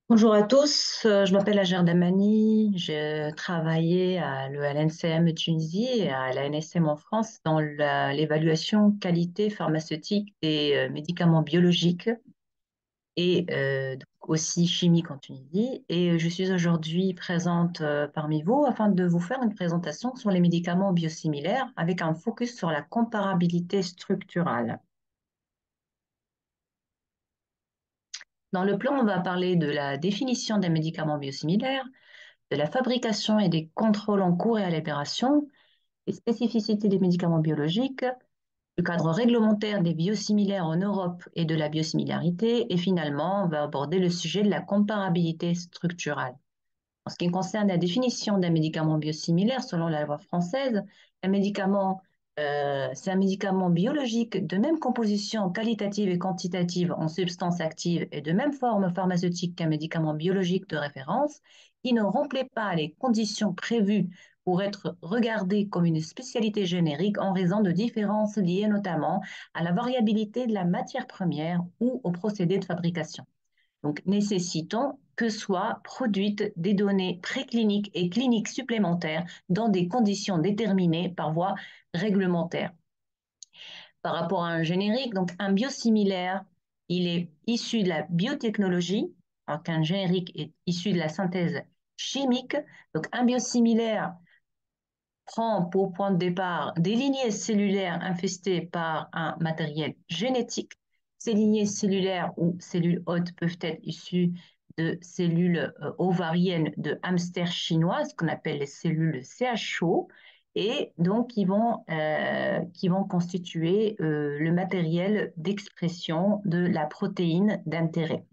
Bonjour à tous, je m'appelle Ager Damani, j'ai travaillé à l'ENCM Tunisie et à la NSM en France dans l'évaluation qualité pharmaceutique des médicaments biologiques et donc aussi chimiques en Tunisie. Et je suis aujourd'hui présente parmi vous afin de vous faire une présentation sur les médicaments biosimilaires avec un focus sur la comparabilité structurale. Dans le plan, on va parler de la définition des médicaments biosimilaires, de la fabrication et des contrôles en cours et à l'opération, les spécificités des médicaments biologiques, le cadre réglementaire des biosimilaires en Europe et de la biosimilarité, et finalement, on va aborder le sujet de la comparabilité structurale. En ce qui concerne la définition d'un médicament biosimilaire, selon la loi française, un médicament, c'est un médicament biologique de même composition qualitative et quantitative en substance active et de même forme pharmaceutique qu'un médicament biologique de référence qui ne remplit pas les conditions prévues pour être regardé comme une spécialité générique en raison de différences liées notamment à la variabilité de la matière première ou au procédé de fabrication. Donc, nécessitant que soient produites des données précliniques et cliniques supplémentaires dans des conditions déterminées par voie réglementaire. Par rapport à un générique, donc un biosimilaire, il est issu de la biotechnologie, alors qu'un générique est issu de la synthèse chimique. Donc, un biosimilaire prend pour point de départ des lignées cellulaires infestées par un matériel génétique. Ces lignées cellulaires ou cellules hôtes peuvent être issues de cellules ovariennes de hamsters chinois, ce qu'on appelle les cellules CHO, et donc qui vont constituer le matériel d'expression de la protéine d'intérêt.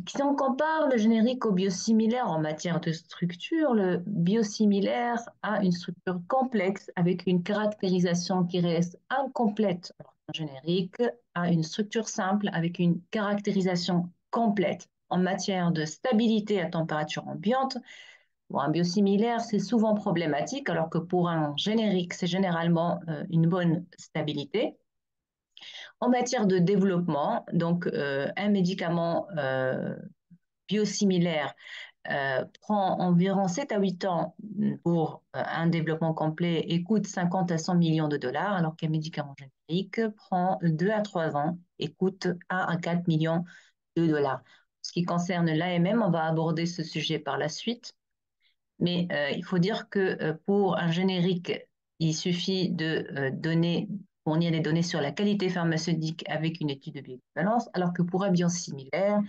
Si on compare le générique au biosimilaire en matière de structure, le biosimilaire a une structure complexe avec une caractérisation qui reste incomplète. Alors qu'un générique a une structure simple avec une caractérisation complète. En matière de stabilité à température ambiante, un biosimilaire, c'est souvent problématique, alors que pour un générique, c'est généralement une bonne stabilité. En matière de développement, donc un médicament biosimilaire prend environ 7 à 8 ans pour un développement complet et coûte 50 à 100 millions de dollars, alors qu'un médicament générique prend 2 à 3 ans et coûte 1 à 4 millions de dollars. En ce qui concerne l'AMM, on va aborder ce sujet par la suite, mais il faut dire que pour un générique, il suffit de fournir des données sur la qualité pharmaceutique avec une étude de bioéquivalence, alors que pour un biosimilaire,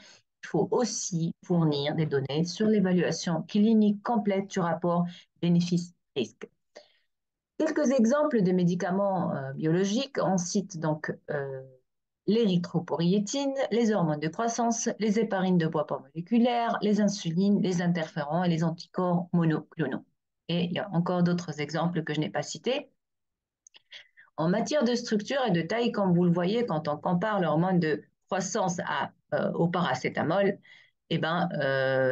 il faut aussi fournir des données sur l'évaluation clinique complète du rapport bénéfice-risque. Quelques exemples de médicaments biologiques, on cite donc l'érythropoïétine, les hormones de croissance, les héparines de poids moléculaires, les insulines, les interférons et les anticorps monoclonaux. Et il y a encore d'autres exemples que je n'ai pas cités. En matière de structure et de taille, comme vous le voyez, quand on compare l'hormone de croissance au paracétamol, eh ben,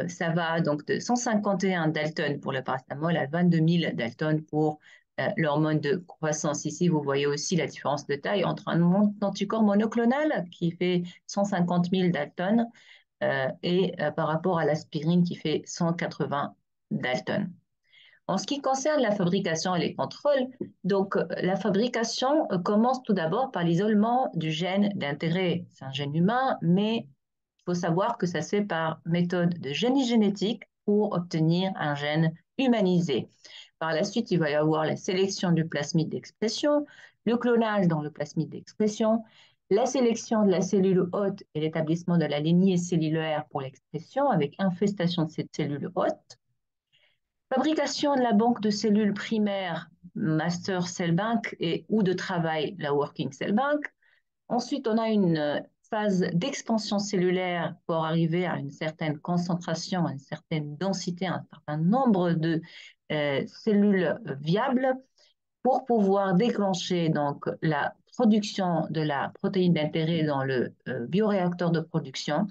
ça va donc de 151 Dalton pour le paracétamol à 22 000 Dalton pour l'hormone de croissance. Ici, vous voyez aussi la différence de taille entre un anticorps monoclonal qui fait 150 000 Dalton et par rapport à l'aspirine qui fait 180 Dalton. En ce qui concerne la fabrication et les contrôles, donc la fabrication commence tout d'abord par l'isolement du gène d'intérêt. C'est un gène humain, mais il faut savoir que ça se fait par méthode de génie génétique pour obtenir un gène humanisé. Par la suite, il va y avoir la sélection du plasmide d'expression, le clonage dans le plasmide d'expression, la sélection de la cellule hôte et l'établissement de la lignée cellulaire pour l'expression avec infestation de cette cellule hôte, fabrication de la banque de cellules primaires, master cell bank et ou de travail, la working cell bank. Ensuite, on a une phase d'expansion cellulaire pour arriver à une certaine concentration, à une certaine densité, à un certain nombre de cellules viables pour pouvoir déclencher donc la production de la protéine d'intérêt dans le bioréacteur de production.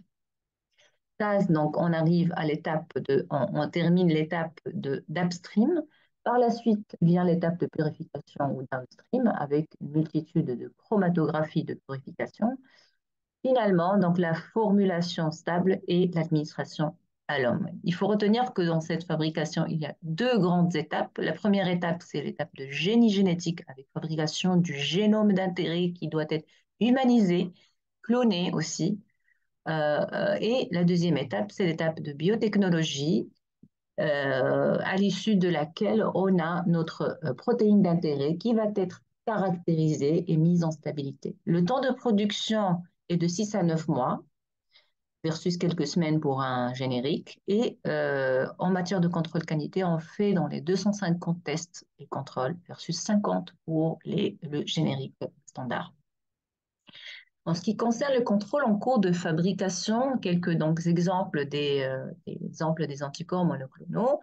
Donc on arrive à l'étape on termine l'étape d'upstream. Par la suite vient l'étape de purification ou downstream avec une multitude de chromatographies de purification. Finalement, donc la formulation stable et l'administration à l'homme. Il faut retenir que dans cette fabrication, il y a deux grandes étapes. La première étape, c'est l'étape de génie génétique avec fabrication du génome d'intérêt qui doit être humanisé, cloné aussi. Et la deuxième étape, c'est l'étape de biotechnologie à l'issue de laquelle on a notre protéine d'intérêt qui va être caractérisée et mise en stabilité. Le temps de production est de 6 à 9 mois versus quelques semaines pour un générique. Et en matière de contrôle qualité, on fait dans les 250 tests et contrôles versus 50 pour le générique standard. En ce qui concerne le contrôle en cours de fabrication, quelques donc, exemples des anticorps monoclonaux.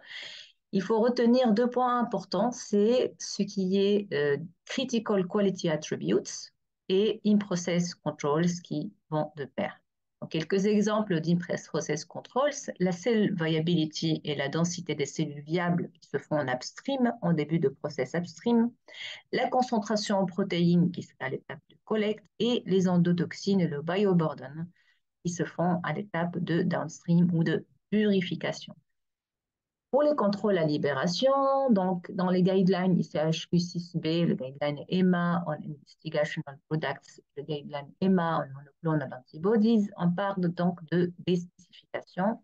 Il faut retenir deux points importants, c'est ce qui est critical quality attributes et in-process controls qui vont de pair. Donc, quelques exemples d'in-process controls, la cell viability et la densité des cellules viables qui se font en upstream, en début de process upstream, la concentration en protéines qui se fait à l'étape de collecte et les endotoxines et le bioburden qui se font à l'étape de downstream ou de purification. Pour les contrôles à libération, donc dans les guidelines ICHQ6B, le guideline EMA on Investigational Products, le guideline EMA on Monoclonal Antibodies, on parle donc de des spécifications.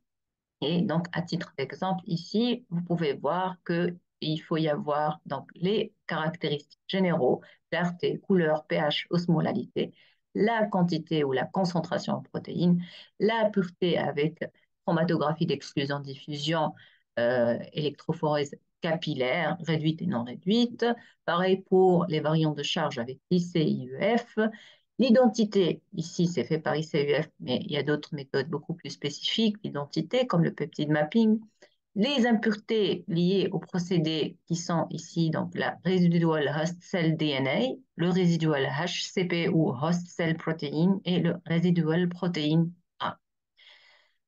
Et donc, à titre d'exemple, ici, vous pouvez voir qu'il faut y avoir donc, les caractéristiques généraux, clarté, couleur, pH, osmolalité, la quantité ou la concentration en protéines, la pureté avec chromatographie d'exclusion-diffusion, électrophorèse capillaire, réduite et non réduite. Pareil pour les variants de charge avec IC-IEF. L'identité, ici, c'est fait par ICUF, mais il y a d'autres méthodes beaucoup plus spécifiques d'identité, comme le peptide mapping. Les impuretés liées au procédé qui sont ici, donc la residual host cell DNA, le residual HCP ou host cell protein et le residual protein A.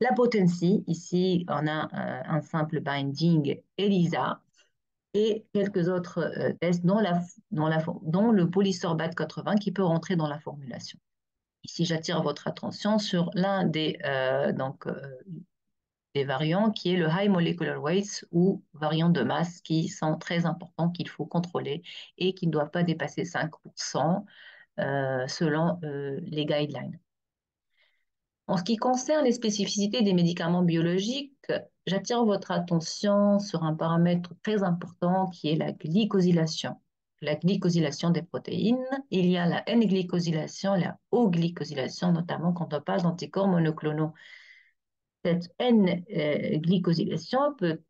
La potency, ici, on a un simple binding ELISA et quelques autres tests, dont le polysorbate 80 qui peut rentrer dans la formulation. Ici, j'attire votre attention sur l'un des variants qui est le high molecular weights ou variants de masse qui sont très importants, qu'il faut contrôler et qui ne doivent pas dépasser 5% selon les guidelines. En ce qui concerne les spécificités des médicaments biologiques, j'attire votre attention sur un paramètre très important qui est la glycosylation. La glycosylation des protéines. Il y a la N-glycosylation, la O-glycosylation, notamment quand on parle d'anticorps monoclonaux. Cette N-glycosylation peut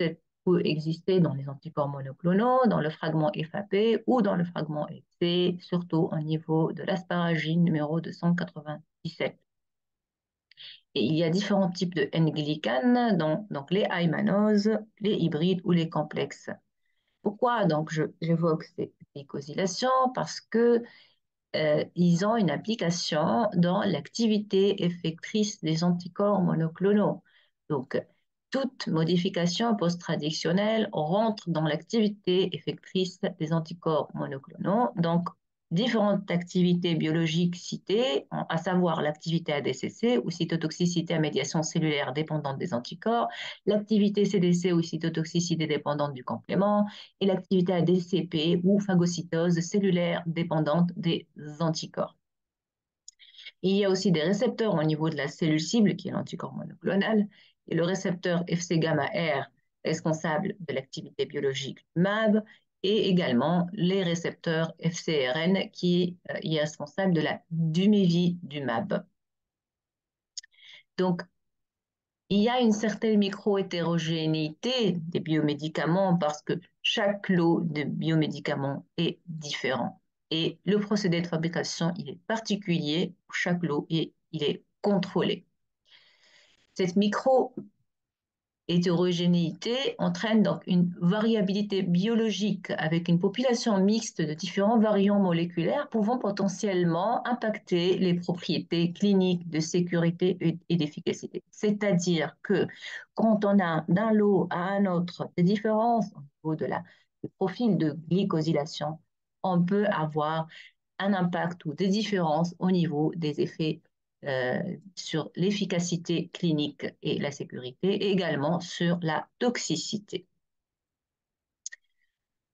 exister dans les anticorps monoclonaux, dans le fragment FAP ou dans le fragment FC, surtout au niveau de l'asparagine numéro 297. Et il y a différents types de N-glycanes, donc les high-mannose, les hybrides ou les complexes. Pourquoi donc j'évoque ces glycosylations? Parce que ils ont une application dans l'activité effectrice des anticorps monoclonaux. Donc, toute modification post-traductionnelle rentre dans l'activité effectrice des anticorps monoclonaux. Donc, différentes activités biologiques citées, à savoir l'activité ADCC ou cytotoxicité à médiation cellulaire dépendante des anticorps, l'activité CDC ou cytotoxicité dépendante du complément, et l'activité ADCP ou phagocytose cellulaire dépendante des anticorps. Il y a aussi des récepteurs au niveau de la cellule cible, qui est l'anticorps monoclonal, et le récepteur Fc gamma R, responsable de l'activité biologique du MAB, et également les récepteurs FcRn, qui est responsable de la dumévie du MAB. Donc, il y a une certaine micro-hétérogénéité des biomédicaments parce que chaque lot de biomédicaments est différent. Et le procédé de fabrication, il est particulier pour chaque lot et il est contrôlé. Cette micro-hétérogénéité entraîne donc une variabilité biologique avec une population mixte de différents variants moléculaires pouvant potentiellement impacter les propriétés cliniques de sécurité et d'efficacité. C'est-à-dire que quand on a d'un lot à un autre des différences au niveau du profil de glycosylation, on peut avoir un impact ou des différences au niveau des effets sur l'efficacité clinique et la sécurité, et également sur la toxicité.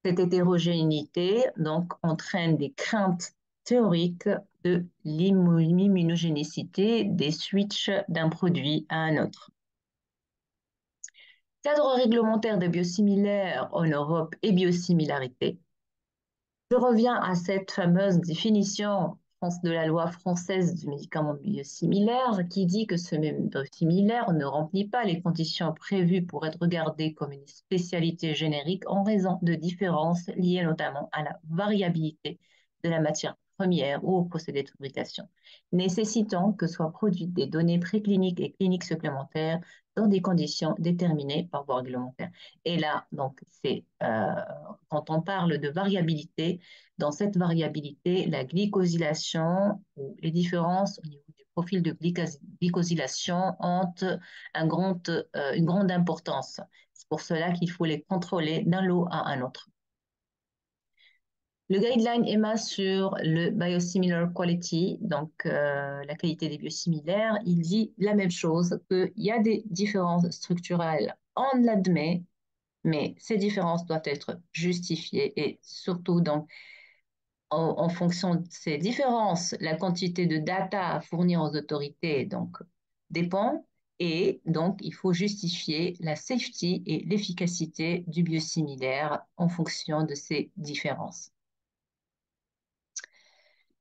Cette hétérogénéité donc entraîne des craintes théoriques de l'immunogénicité des switches d'un produit à un autre. Cadre réglementaire des biosimilaires en Europe et biosimilarité. Je reviens à cette fameuse définition de la loi française du médicament biosimilaire qui dit que ce biosimilaire ne remplit pas les conditions prévues pour être regardé comme une spécialité générique en raison de différences liées notamment à la variabilité de la matière première ou au procédé de fabrication, nécessitant que soient produites des données précliniques et cliniques supplémentaires dans des conditions déterminées par voie réglementaire. Et là, donc, c'est quand on parle de variabilité, dans cette variabilité, la glycosylation ou les différences au niveau du profil de glycosylation ont une grande importance. C'est pour cela qu'il faut les contrôler d'un lot à un autre. Le guideline EMA sur le biosimilar quality, donc la qualité des biosimilaires, il dit la même chose, qu'il y a des différences structurelles, on l'admet, mais ces différences doivent être justifiées et surtout donc en fonction de ces différences, la quantité de data à fournir aux autorités donc dépend et donc il faut justifier la safety et l'efficacité du biosimilaire en fonction de ces différences.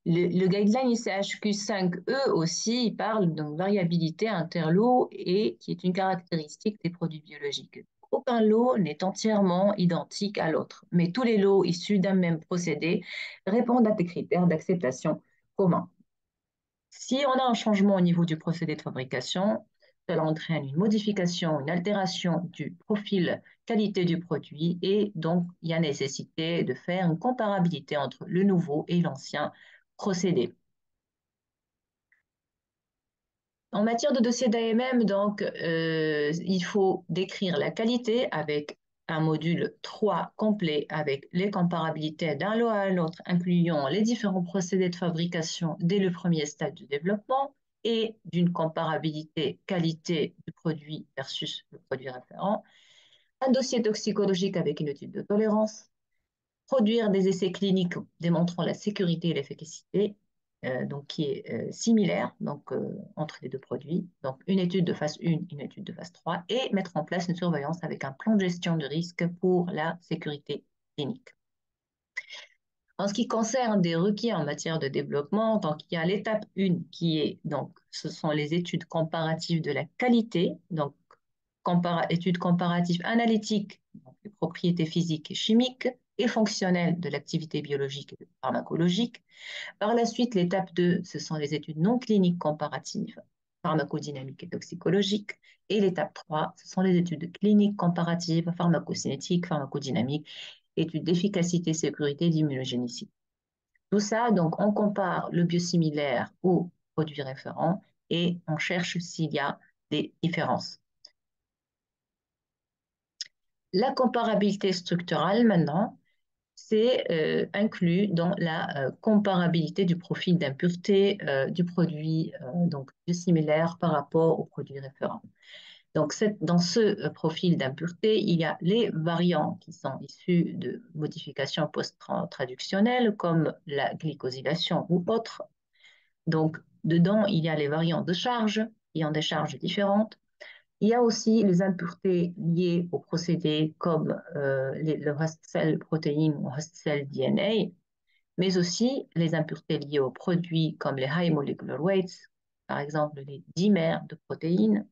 Le guideline ICHQ5E aussi parle de variabilité interlot et qui est une caractéristique des produits biologiques. Aucun lot n'est entièrement identique à l'autre, mais tous les lots issus d'un même procédé répondent à des critères d'acceptation communs. Si on a un changement au niveau du procédé de fabrication, cela entraîne une modification, une altération du profil qualité du produit et donc il y a nécessité de faire une comparabilité entre le nouveau et l'ancien procédé. En matière de dossier d'AMM, donc, il faut décrire la qualité avec un module 3 complet avec les comparabilités d'un lot à l'autre, incluant les différents procédés de fabrication dès le premier stade du développement et d'une comparabilité qualité du produit versus le produit référent. Un dossier toxicologique avec une étude de tolérance, produire des essais cliniques démontrant la sécurité et l'efficacité, donc qui est similaire donc, entre les deux produits, donc une étude de phase 1, une étude de phase 3, et mettre en place une surveillance avec un plan de gestion de risque pour la sécurité clinique. En ce qui concerne des requis en matière de développement, donc il y a l'étape 1 qui est, donc, ce sont les études comparatives de la qualité, donc études comparatives analytiques, donc les propriétés physiques et chimiques et fonctionnelles de l'activité biologique et pharmacologique. Par la suite, l'étape 2, ce sont les études non cliniques comparatives, pharmacodynamiques et toxicologiques. Et l'étape 3, ce sont les études cliniques comparatives, pharmacocinétiques, pharmacodynamiques, études d'efficacité, sécurité et d'immunogénicité. Tout ça, donc, on compare le biosimilaire au produit référent et on cherche s'il y a des différences. La comparabilité structurale, maintenant, c'est inclus dans la comparabilité du profil d'impureté du produit donc biosimilaire par rapport au produit référent. Donc, dans ce profil d'impureté, il y a les variants qui sont issus de modifications post-traductionnelles comme la glycosylation ou autres. Donc, dedans, il y a les variants de charge qui ont des charges différentes. Il y a aussi les impuretés liées au procédé comme le host cell protéine ou host cell DNA, mais aussi les impuretés liées aux produits comme les high molecular weights, par exemple les dimères de protéines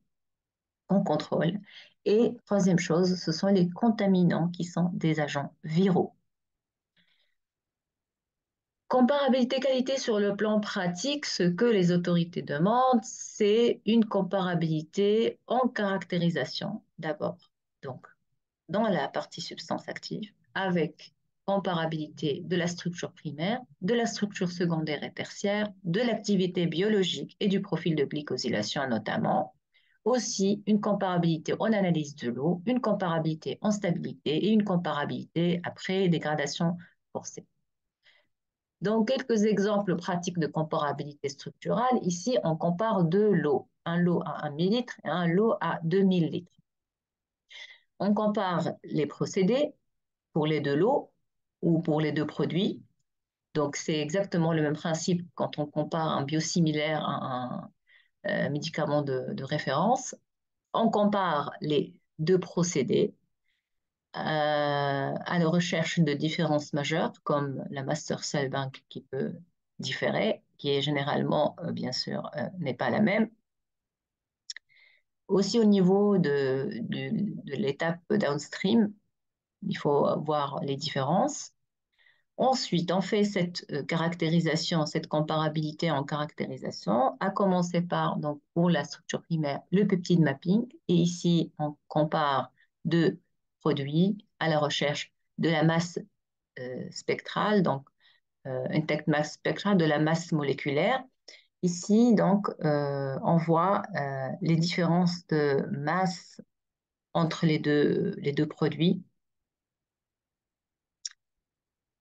qu'on contrôle. Et troisième chose, ce sont les contaminants qui sont des agents viraux. Comparabilité qualité sur le plan pratique, ce que les autorités demandent, c'est une comparabilité en caractérisation d'abord. Donc, dans la partie substance active, avec comparabilité de la structure primaire, de la structure secondaire et tertiaire, de l'activité biologique et du profil de glycosylation notamment. Aussi, une comparabilité en analyse de l'eau, une comparabilité en stabilité et une comparabilité après dégradation forcée. Donc, quelques exemples pratiques de comparabilité structurale. Ici, on compare deux lots, un lot à 1 millilitre et un lot à 2000 litres. On compare les procédés pour les deux lots ou pour les deux produits. Donc, c'est exactement le même principe quand on compare un biosimilaire à un médicament de référence. On compare les deux procédés à la recherche de différences majeures, comme la master cell bank qui peut différer, qui est généralement, bien sûr, n'est pas la même. Aussi au niveau de l'étape downstream, il faut voir les différences. Ensuite, on fait cette caractérisation, cette comparabilité en caractérisation, à commencer par, donc, pour la structure primaire, le peptide mapping. Et ici, on compare deux produits à la recherche de la masse spectrale, donc intact mass spectrale de la masse moléculaire. Ici, donc, on voit les différences de masse entre les deux produits.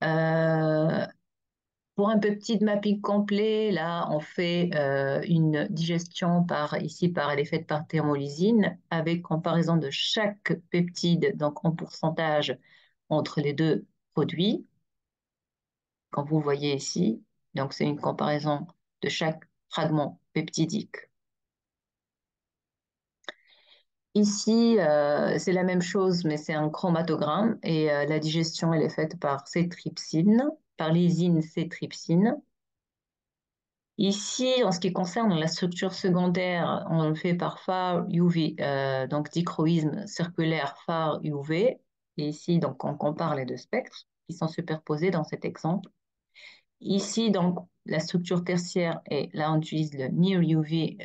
Euh, Pour un peptide mapping complet, là, on fait une digestion ici par l'effet de par thermolysine avec comparaison de chaque peptide, donc en pourcentage entre les deux produits, comme vous voyez ici. Donc, c'est une comparaison de chaque fragment peptidique. Ici, c'est la même chose, mais c'est un chromatogramme et la digestion, elle est faite par C-trypsine, par lysine C-trypsine. Ici, en ce qui concerne la structure secondaire, on le fait par phare UV, donc dichroïsme circulaire phare UV. Et ici, donc, on compare les deux spectres qui sont superposés dans cet exemple. Ici, donc, la structure tertiaire, et là, on utilise le Near UV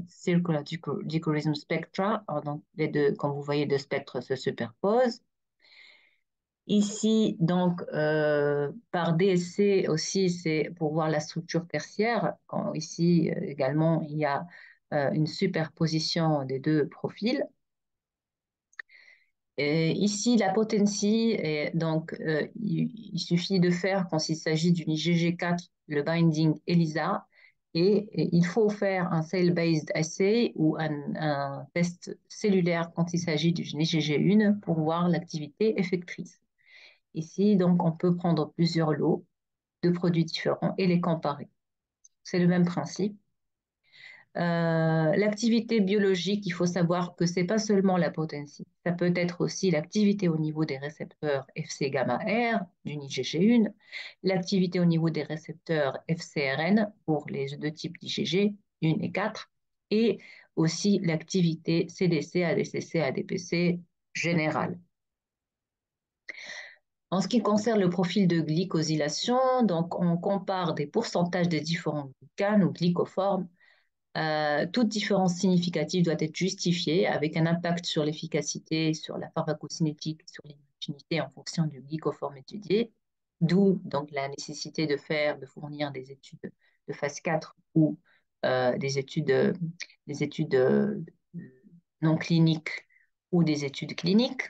Circular Dichroism Spectra. Alors, donc, les deux, comme vous voyez, deux spectres se superposent. Ici, donc, par DSC aussi, c'est pour voir la structure tertiaire. Ici, également, il y a une superposition des deux profils. Et ici, la potentie, donc, il suffit de faire, quand il s'agit d'une IgG4, le binding ELISA, et il faut faire un cell-based assay ou un test cellulaire quand il s'agit d'une IgG1 pour voir l'activité effectrice. Ici, donc, on peut prendre plusieurs lots de produits différents et les comparer. C'est le même principe. L'activité biologique, il faut savoir que ce n'est pas seulement la potentie, ça peut être aussi l'activité au niveau des récepteurs Fc gamma R d'une IgG1, l'activité au niveau des récepteurs FcRn pour les deux types d'IgG, 1 et 4, et aussi l'activité CDC, ADCC, ADPC générale. En ce qui concerne le profil de glycosylation, donc on compare des pourcentages des différents glycanes ou glycoformes. Toute différence significative doit être justifiée avec un impact sur l'efficacité, sur la pharmacocinétique, sur l'immunogenicité en fonction du glycoforme étudié, d'où donc la nécessité de fournir des études de phase 4 ou des études non cliniques ou des études cliniques.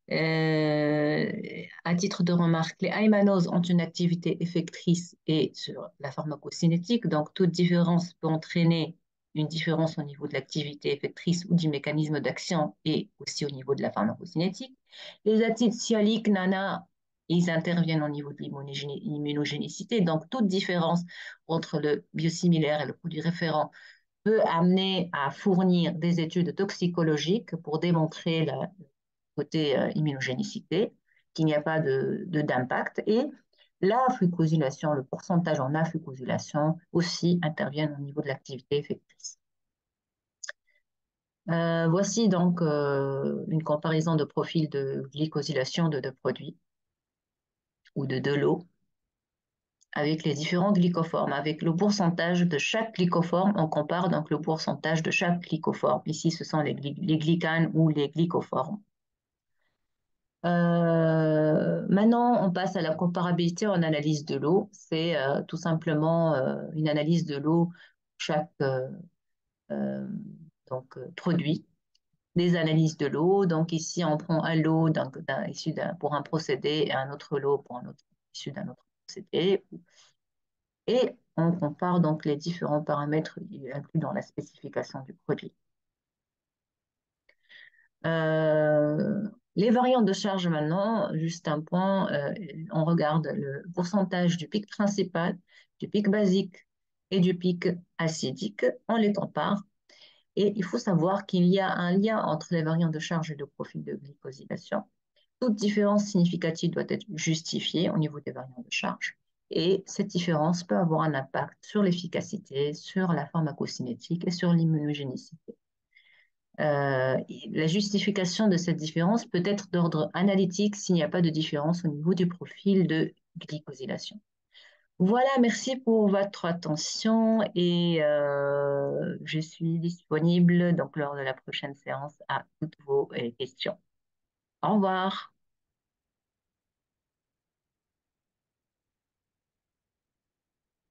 À titre de remarque, les aymanoses ont une activité effectrice et sur la pharmacocinétique, donc toute différence peut entraîner une différence au niveau de l'activité effectrice ou du mécanisme d'action et aussi au niveau de la pharmacocinétique. Les acides sialiques, nana, ils interviennent au niveau de l'immunogénicité, donc toute différence entre le biosimilaire et le produit référent peut amener à fournir des études toxicologiques pour démontrer la côté immunogénicité, qu'il n'y a pas d'impact. Et la fucosylation, le pourcentage en afucosylation aussi intervient au niveau de l'activité effectrice. Voici donc une comparaison de profil de glycosylation de deux produits ou de deux lots avec les différents glycoformes. Avec le pourcentage de chaque glycoforme, on compare donc le pourcentage de chaque glycoforme. Ici, ce sont les glycanes ou les glycoformes. Maintenant, on passe à la comparabilité en analyse de l'eau. C'est tout simplement une analyse de l'eau pour chaque euh, produit. Des analyses de l'eau. Donc ici, on prend un lot issu pour un procédé et un autre lot pour un autre issu d'un autre procédé. et on compare donc les différents paramètres inclus dans la spécification du produit. Les variantes de charge maintenant, juste un point, on regarde le pourcentage du pic principal, du pic basique et du pic acidique, on les compare et il faut savoir qu'il y a un lien entre les variantes de charge et le profil de glycosylation. Toute différence significative doit être justifiée au niveau des variantes de charge et cette différence peut avoir un impact sur l'efficacité, sur la pharmacocinétique et sur l'immunogénicité. La justification de cette différence peut être d'ordre analytique s'il n'y a pas de différence au niveau du profil de glycosylation. Voilà, merci pour votre attention et je suis disponible donc lors de la prochaine séance à toutes vos questions. Au revoir.